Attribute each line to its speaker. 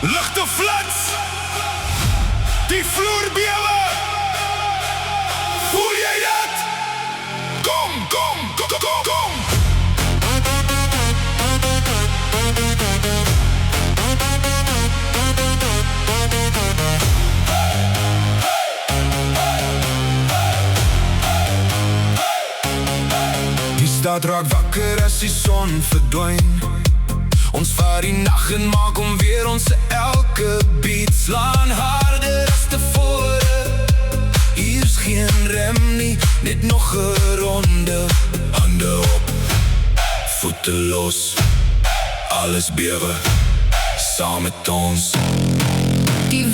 Speaker 1: Ligte flits, die vloer bewe. Voel jy dit? Kom, kom, kom, kom, kom. Die stad raak wakker as die son verdwyn. Ons vaar die nacht en maak om weer ons elke beat slaan harder as tevore. Hier's geen rem nie, net nog 'n ronde. Hande op, voete los, alles bewe, saam met ons.
Speaker 2: Die